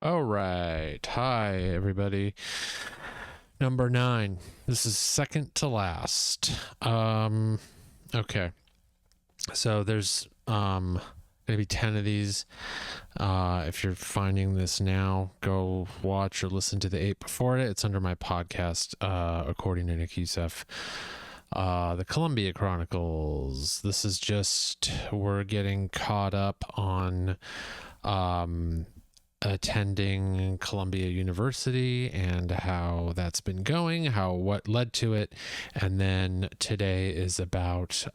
All right. Hi, everybody. Number 9. This is second to last. Okay. So there's gonna be 10 of these. If you're finding this now, go watch or listen to the 8 before it. It's under my podcast, according to Youssef. The Columbia Chronicles. This is just, we're getting caught up on attending Columbia University and how that's been going, what led to it. And then today is about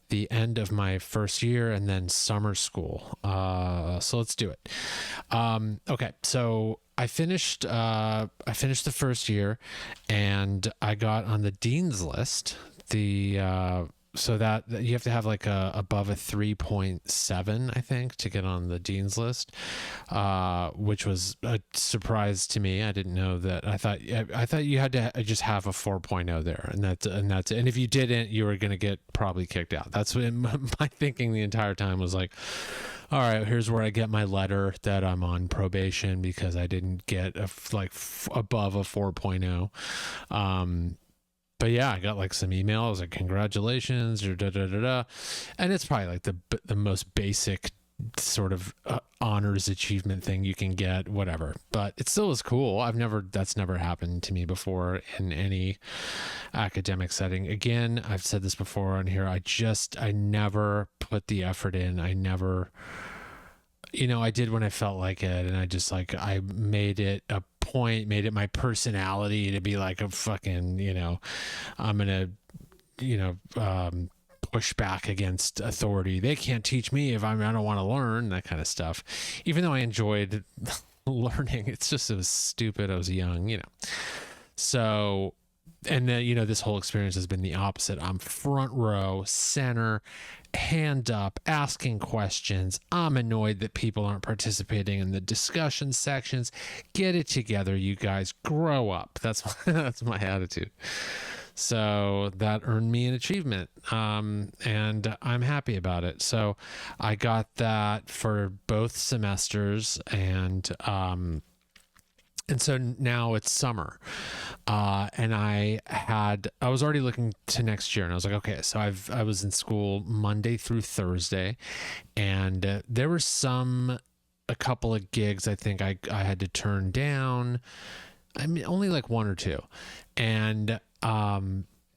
the end of my first year and then summer school. So let's do it. Okay, so I finished the first year and I got on the dean's list. So that you have to have like above a 3.7, I think, to get on the dean's list, which was a surprise to me. I didn't know that. I thought you had to just have a 4.0 there, and that's it. And if you didn't, you were going to get probably kicked out. That's what my thinking the entire time was like. All right, here's where I get my letter that I'm on probation because I didn't get above a 4.0. But yeah, I got like some emails like congratulations or da da da da, and it's probably like the most basic sort of honors achievement thing you can get, whatever. But it still is cool. That's never happened to me before in any academic setting. Again, I've said this before on here. I never put the effort in. I never. I did when I felt like it, and I made it a point, made it my personality to be like a fucking, I'm gonna, push back against authority. They can't teach me if I don't want to learn, that kind of stuff. Even though I enjoyed learning, it was stupid. I was young, So, and then, this whole experience has been the opposite. I'm front row, center, hand up, asking questions. I'm annoyed that people aren't participating in the discussion sections. Get it together, you guys. Grow up. That's my attitude. So that earned me an achievement, and I'm happy about it. So I got that for both semesters, and so now it's summer, and I was already looking to next year, and I was like, okay, so I was in school Monday through Thursday, and there were a couple of gigs I think I had to turn down. I mean, only like one or two, and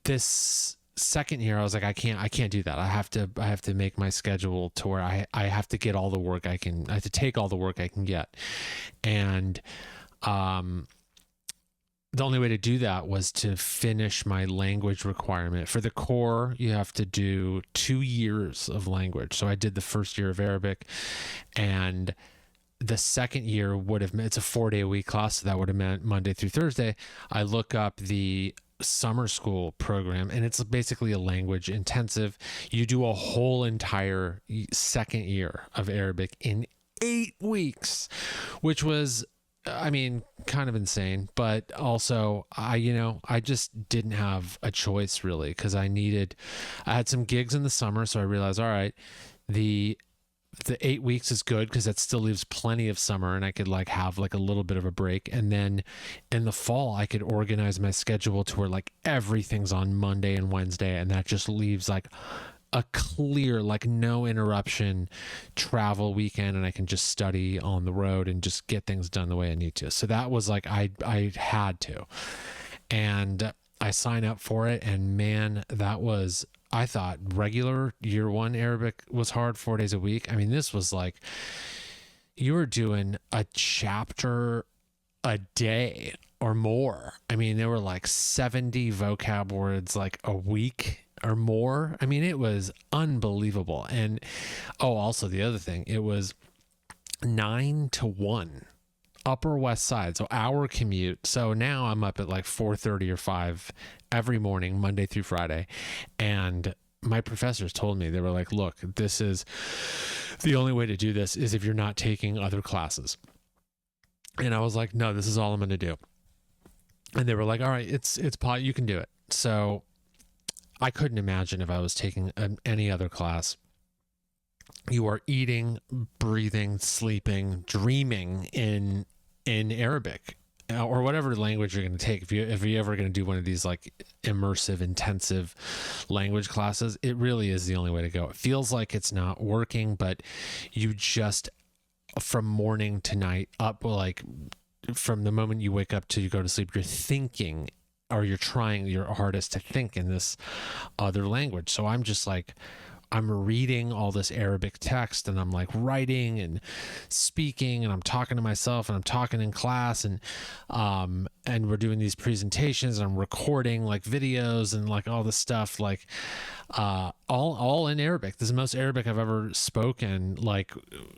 this second year I was like, I can't do that. I have to make my schedule to where I have to get all the work I have to take all the work I can get, and the only way to do that was to finish my language requirement. For the core, you have to do 2 years of language. So I did the first year of Arabic, and the second year it's a 4-day-a-week class. So that would have meant Monday through Thursday. I look up the summer school program, and it's basically a language intensive. You do a whole entire second year of Arabic in 8 weeks, which was, kind of insane, but also I just didn't have a choice really, because I had some gigs in the summer. So I realized, all right, the 8 weeks is good because that still leaves plenty of summer, and I could have a little bit of a break. And then in the fall, I could organize my schedule to where everything's on Monday and Wednesday, and that just leaves a clear, no interruption travel weekend, and I can just study on the road and just get things done the way I need to. So that was I had to, and I signed up for it, and man, I thought regular year 1 Arabic was hard, 4 days a week. I mean, this was you were doing a chapter a day or more. I mean, there were 70 vocab words a week or more. I mean, it was unbelievable. And also the other thing, it was 9 to 1 Upper West Side, so hour commute. So now I'm up at 4:30 or 5 every morning, Monday through Friday, and my professors told me, they were like, look, this is the only way to do this is if you're not taking other classes. And I was like, no, this is all I'm going to do. And they were like, all right, it's you can do it. So I couldn't imagine if I was taking any other class you are eating, breathing, sleeping, dreaming in Arabic, or whatever language you're going to take. If you're ever going to do one of these like immersive, intensive language classes, it really is the only way to go. It feels like it's not working, but you just, from morning to night, up, like from the moment you wake up till you go to sleep, you're thinking, or you're trying your hardest to think in this other language. So I'm just like, I'm reading all this Arabic text, and I'm like writing and speaking, and I'm talking to myself, and I'm talking in class, and we're doing these presentations, and I'm recording like videos and like all this stuff, like all in Arabic. This is the most Arabic I've ever spoken, like,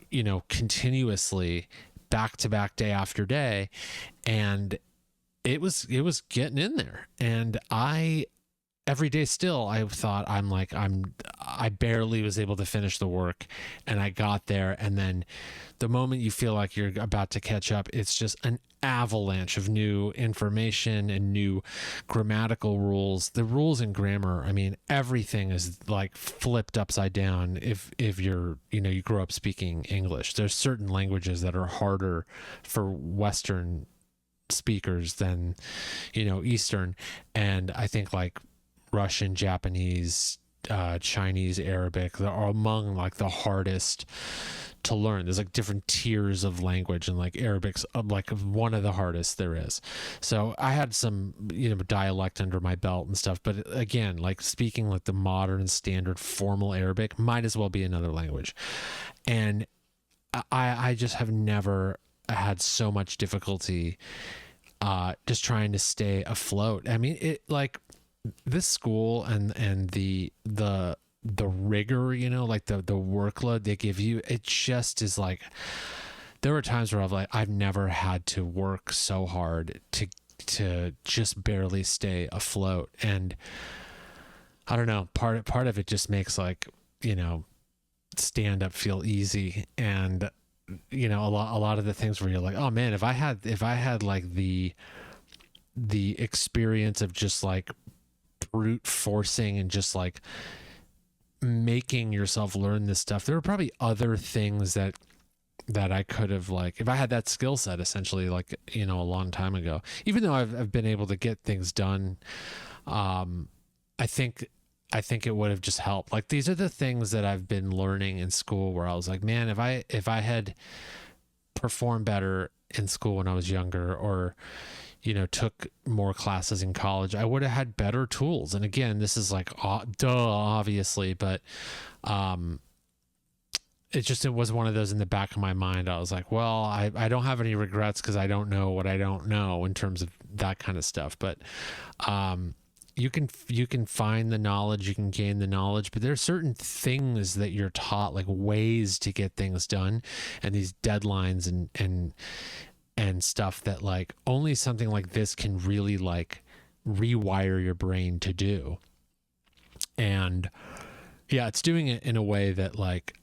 you know, continuously, back to back, day after day. And it was getting in there. And every day still, I thought, I barely was able to finish the work, and I got there. And then the moment you feel like you're about to catch up, it's just an avalanche of new information and new grammatical rules. The rules in grammar, I mean, everything is like flipped upside down. If you're, you know, you grow up speaking English, there's certain languages that are harder for Western speakers than, you know, Eastern. And I think like Russian, Japanese, Chinese, Arabic, are among like the hardest to learn. There's like different tiers of language, and like Arabic's like one of the hardest there is. So I had some, you know, dialect under my belt and stuff, but again, like speaking like the modern standard formal Arabic might as well be another language. And I just have never had so much difficulty just trying to stay afloat. I mean, it like this school and the rigor, you know, like the workload they give you, it just is like, there were times where I've never had to work so hard to just barely stay afloat. And I don't know, part of it just makes, like, you know, stand up feel easy. And, you know, a lot of the things where you're like, oh man, if I had like the experience of just like brute forcing and just like making yourself learn this stuff, there were probably other things that I could have, like, if I had that skill set, essentially, like, you know, a long time ago, even though I've been able to get things done, I think it would have just helped. Like, these are the things that I've been learning in school where I was like, man, if I had performed better in school when I was younger, or, you know, took more classes in college, I would have had better tools. And again, this is like, obviously, but it was one of those in the back of my mind. I was like, well, I don't have any regrets because I don't know what I don't know in terms of that kind of stuff. But you can find the knowledge, you can gain the knowledge, but there are certain things that you're taught, like ways to get things done, and these deadlines and stuff that, like, only something like this can really, like, rewire your brain to do. And yeah, it's doing it in a way that, like,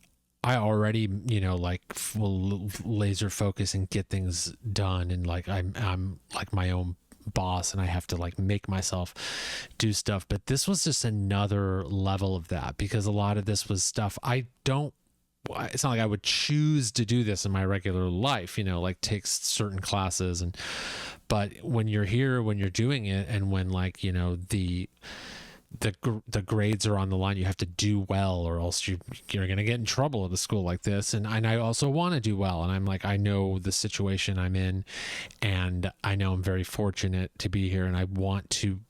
I already, you know, like, will laser focus and get things done, and like I'm like my own boss, and I have to like make myself do stuff. But this was just another level of that, because a lot of this was stuff it's not like I would choose to do this in my regular life, you know, like take certain classes, but when you're here, when you're doing it, and when, like, you know, the grades are on the line, you have to do well, or else you're going to get in trouble at a school like this. And I also want to do well. And I'm like, I know the situation I'm in, and I know I'm very fortunate to be here. And I want to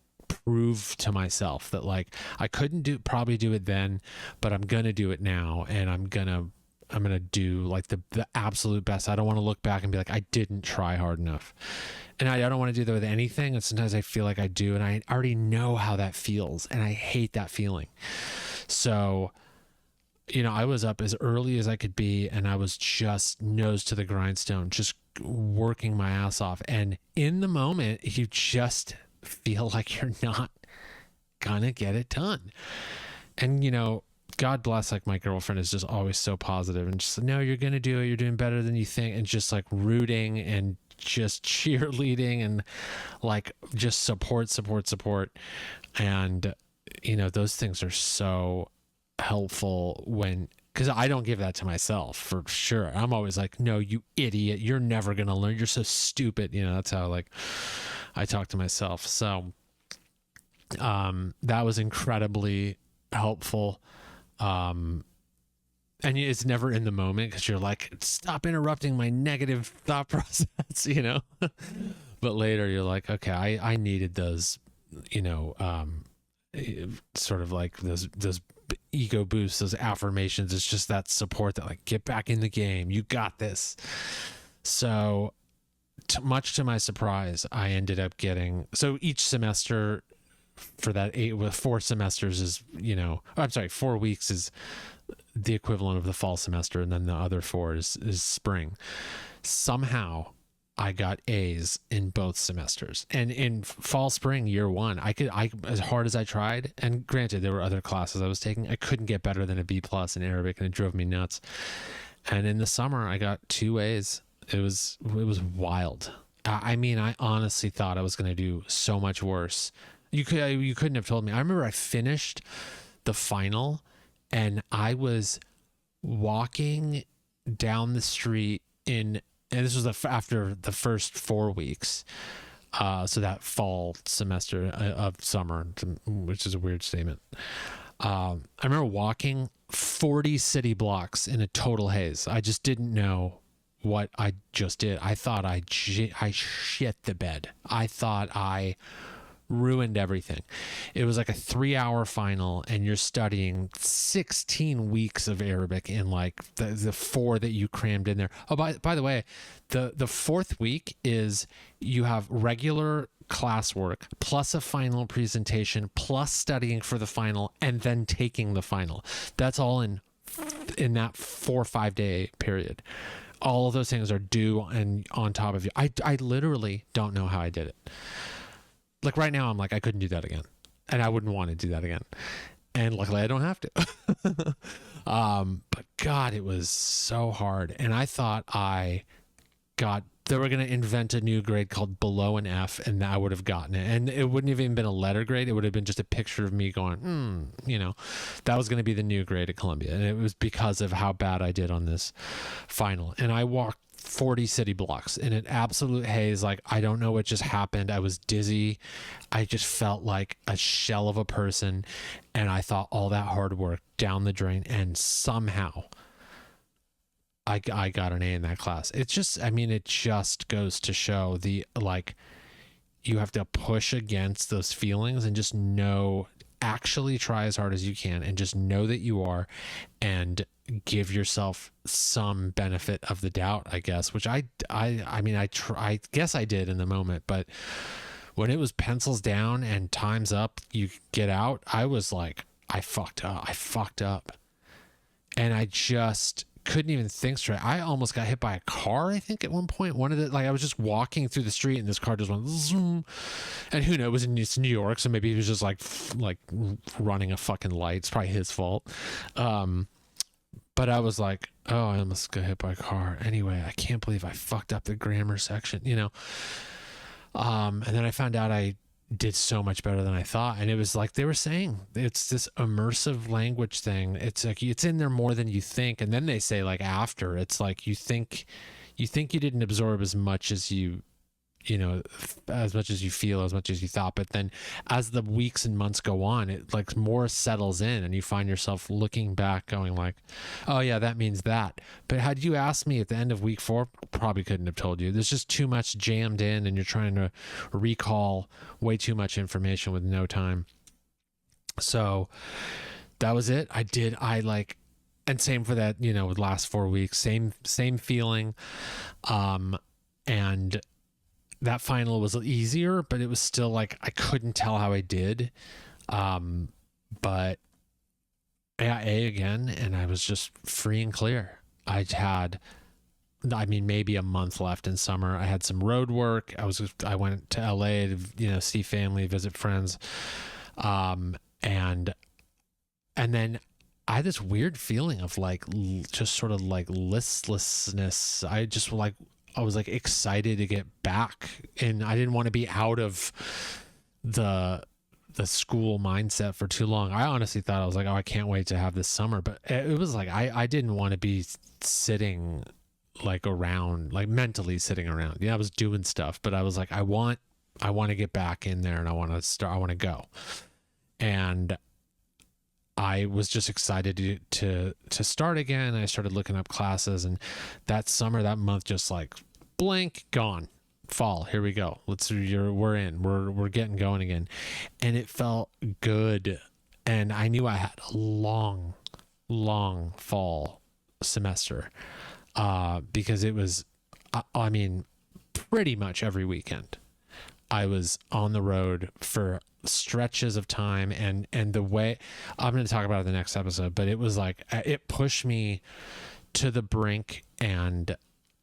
prove to myself that, like, I couldn't probably do it then, but I'm going to do it now. And I'm going to do like the absolute best. I don't want to look back and be like, I didn't try hard enough. And I don't want to do that with anything. And sometimes I feel like I do, and I already know how that feels, and I hate that feeling. So, you know, I was up as early as I could be, and I was just nose to the grindstone, just working my ass off. And in the moment, you just feel like you're not gonna get it done. And, you know, God bless, like, my girlfriend is just always so positive and just, no, you're gonna do it, you're doing better than you think, and just like rooting and just cheerleading and like just support. And, you know, those things are so helpful because I don't give that to myself for sure. I'm always like, no, you idiot, you're never gonna learn, you're so stupid, that's how like I talk to myself. So that was incredibly helpful. And it's never in the moment because you're like, stop interrupting my negative thought process, but later you're like, okay, I needed those, sort of like those ego boosts, those affirmations. It's just that support that like, get back in the game, you got this. So much to my surprise, I ended up getting, so each semester for that 4 semesters is, 4 weeks is the equivalent of the fall semester, and then the other 4 is spring. Somehow I got A's in both semesters, and in fall, spring, year 1, I as hard as I tried, and granted there were other classes I was taking, I couldn't get better than a B+ in Arabic, and it drove me nuts. And in the summer I got 2 A's. It was wild. I mean, I honestly thought I was going to do so much worse. You couldn't have told me. I remember I finished the final and I was walking down the street and this was after the first 4 weeks. So that fall semester of summer, which is a weird statement. I remember walking 40 city blocks in a total haze. I just didn't know what I just did. I thought I shit the bed. I thought I ruined everything. It was like a 3-hour final and you're studying 16 weeks of Arabic in like the 4 that you crammed in there. Oh, by the way, the 4th week is you have regular classwork plus a final presentation plus studying for the final and then taking the final. That's all in that 4 or 5 day period. All of those things are due and on top of you. I literally don't know how I did it. Like right now, I'm like, I couldn't do that again. And I wouldn't want to do that again. And luckily I don't have to. But God, it was so hard. And I thought they were going to invent a new grade called below an F, and I would have gotten it. And it wouldn't have even been a letter grade. It would have been just a picture of me going, that was going to be the new grade at Columbia. And it was because of how bad I did on this final. And I walked 40 city blocks in an absolute haze. Like, I don't know what just happened. I was dizzy. I just felt like a shell of a person. And I thought all that hard work down the drain. And somehow I got an A in that class. It just goes to show you have to push against those feelings and just actually try as hard as you can and just know that you are, and give yourself some benefit of the doubt, I guess, which I guess I did in the moment, but when it was pencils down and time's up, you get out, I was like, I fucked up. And I just couldn't even think straight. I almost got hit by a car, I think, at one point. I was just walking through the street and this car just went zoom. And who knows, it's New York, so maybe he was just like running a fucking light. It's probably his fault. But I was like, oh, I almost got hit by a car. Anyway, I can't believe I fucked up the grammar section, And then I found out I did so much better than I thought. And it was like they were saying, it's this immersive language thing. It's like it's in there more than you think. And then they say, like, after, it's like you think you didn't absorb as much as as much as you feel, as much as you thought. But then as the weeks and months go on, it like more settles in and you find yourself looking back going like, oh yeah, that means that. But had you asked me at the end of week 4, probably couldn't have told you. There's just too much jammed in and you're trying to recall way too much information with no time. So that was it. And same for that, with last 4 weeks, same feeling. And that final was easier, but it was still like I couldn't tell how I did. But yeah, A again, and I was just free and clear. Maybe a month left in summer. I had some road work. I went to LA to see family, visit friends, and then I had this weird feeling of like just sort of like listlessness. I was like excited to get back, and I didn't want to be out of the the school mindset for too long. I honestly thought, I was like, oh, I can't wait to have this summer. But it was like, I didn't want to be sitting like around, like mentally sitting around. Yeah, I was doing stuff, but I was like, I want to get back in there, and I want to go. And I was just excited to start again. I started looking up classes, and that summer, that month, just like blank, gone. Fall, here we go. We're getting going again. And it felt good. And I knew I had a long fall semester, because it was, I mean, pretty much every weekend I was on the road for stretches of time. And the way, I'm going to talk about it in the next episode, but it was like, it pushed me to the brink. And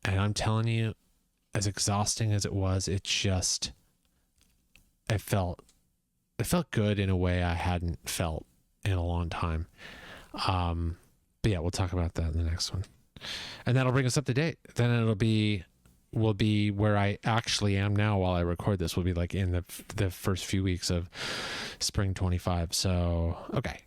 I'm telling you, as exhausting as it was, it felt good in a way I hadn't felt in a long time. But yeah, we'll talk about that in the next one. And that'll bring us up to date. Then we'll be where I actually am now while I record this. Will be like in the first few weeks of spring 25. So, okay.